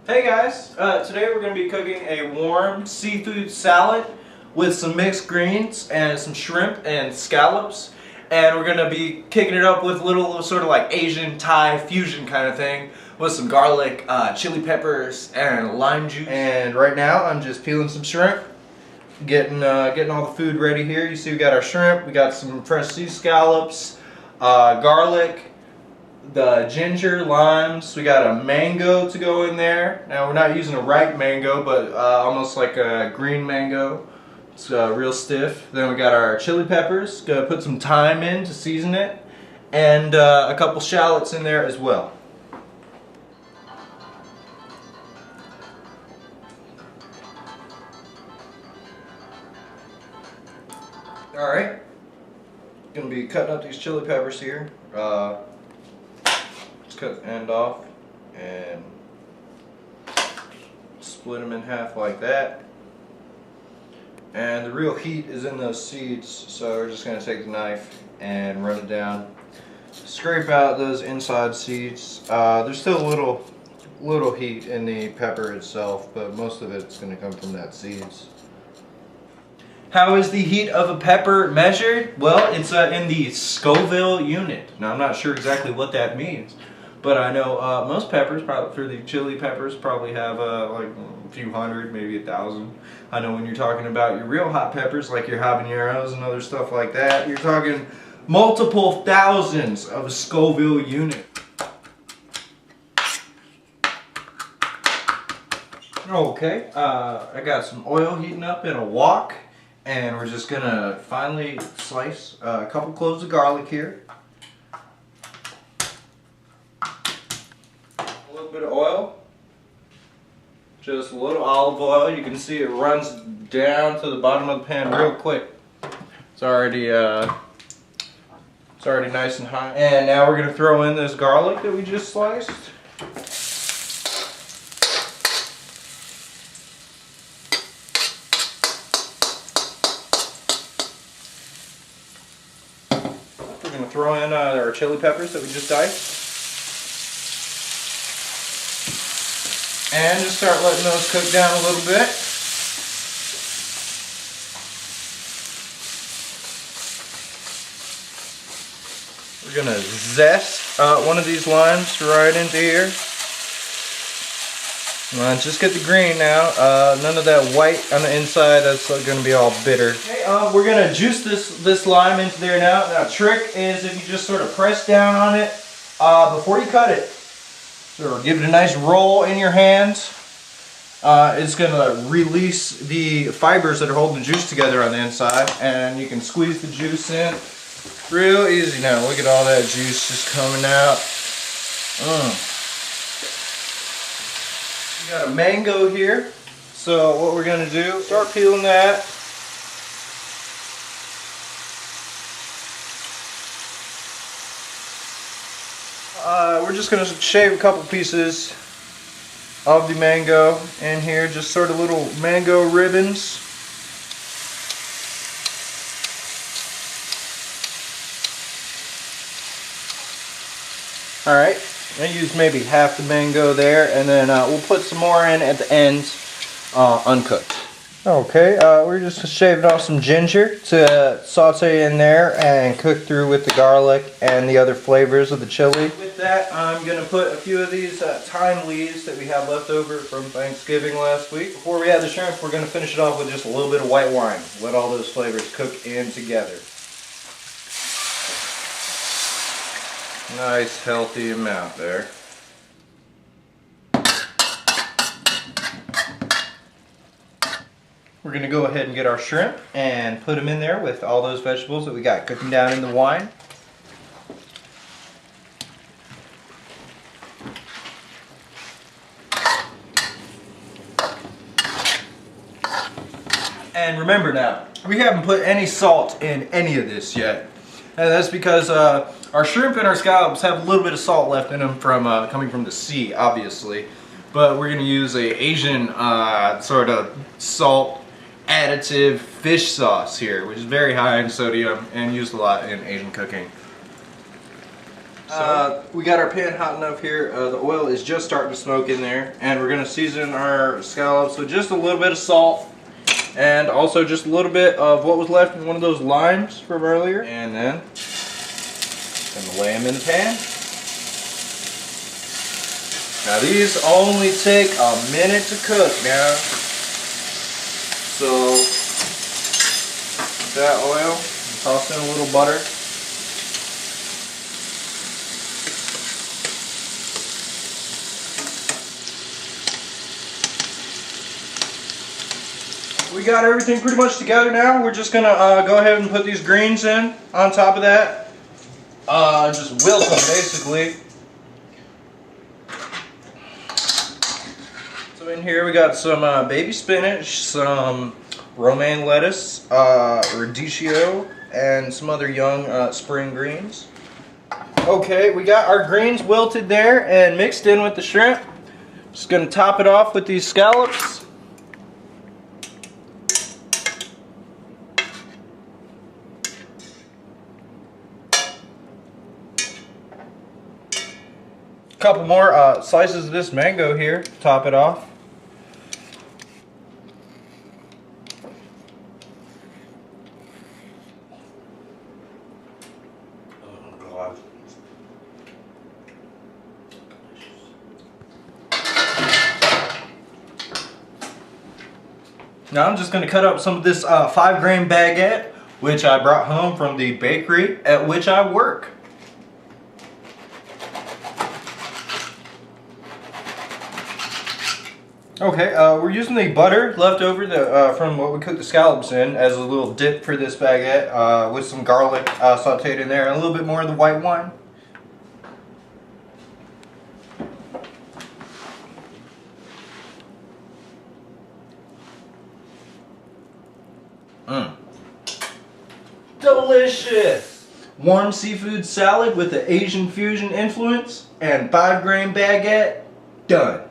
Hey guys, today we're going to be cooking a warm seafood salad with some mixed greens and some shrimp and scallops, and we're going to be kicking it up with a little sort of like Asian Thai fusion kind of thing with some garlic, chili peppers, and lime juice. And right now I'm just peeling some shrimp, getting all the food ready here. You see we got our shrimp, we got some fresh sea scallops, garlic, the ginger, limes, we got a mango to go in there. Now we're not using a ripe mango, but almost like a green mango. It's real stiff. Then we got our chili peppers, gonna put some thyme in to season it, and a couple shallots in there as well. Alright, gonna be cutting up these chili peppers here. Cut the end off and split them in half like that. And the real heat is in those seeds, so we're just going to take the knife and run it down. Scrape out those inside seeds. There's still a little heat in the pepper itself, but most of it's going to come from that seeds. How is the heat of a pepper measured? Well, it's in the Scoville unit. Now I'm not sure exactly what that means, but I know most peppers, probably for the chili peppers, probably have like a few hundred, maybe 1,000. I know when you're talking about your real hot peppers, like your habaneros and other stuff like that, you're talking multiple thousands of a Scoville unit. Okay, I got some oil heating up in a wok, and we're just gonna finally slice a couple cloves of garlic here. Bit of oil, just a little olive oil. You can see it runs down to the bottom of the pan real quick. It's already nice and hot. And now we're going to throw in this garlic that we just sliced. We're going to throw in our chili peppers that we just diced. And just start letting those cook down a little bit. We're going to zest one of these limes right into here. Just get the green now. None of that white on the inside. That's going to be all bitter. Okay, we're going to juice this lime into there now. Now, trick is if you just sort of press down on it before you cut it. So give it a nice roll in your hands. It's going to release the fibers that are holding the juice together on the inside, and you can squeeze the juice in real easy. Now look at all that juice just coming out. We got a mango here, so what we're going to do, start peeling that. We're just going to shave a couple pieces of the mango in here, just sort of little mango ribbons. Alright, I use maybe half the mango there, and then we'll put some more in at the end, uncooked. Okay, we're just shaving off some ginger to saute in there and cook through with the garlic and the other flavors of the chili. With that, I'm going to put a few of these thyme leaves that we have left over from Thanksgiving last week. Before we add the shrimp, we're going to finish it off with just a little bit of white wine. Let all those flavors cook in together. Nice healthy amount there. We're going to go ahead and get our shrimp and put them in there with all those vegetables that we got cooking down in the wine. And remember now, we haven't put any salt in any of this yet. And that's because our shrimp and our scallops have a little bit of salt left in them from coming from the sea, obviously. But we're going to use a Asian sort of salt additive fish sauce here, which is very high in sodium and used a lot in Asian cooking. We got our pan hot enough here. The oil is just starting to smoke in there, and we're gonna season our scallops with just a little bit of salt, and also just a little bit of what was left in one of those limes from earlier. And then gonna lay them in the pan. Now these only take a minute to cook now. So that oil, toss in a little butter. We got everything pretty much together now. We're just gonna go ahead and put these greens in on top of that. Just wilt them basically. So in here we got some baby spinach, some romaine lettuce, radicchio, and some other young spring greens. Okay, we got our greens wilted there and mixed in with the shrimp. Just gonna top it off with these scallops. Couple more slices of this mango here to top it off. Oh God. Now I'm just going to cut up some of this 5-grain baguette, which I brought home from the bakery at which I work. Okay, we're using the butter left over from what we cooked the scallops in as a little dip for this baguette, with some garlic sauteed in there and a little bit more of the white wine. Delicious! Warm seafood salad with an Asian fusion influence and 5-grain baguette, done.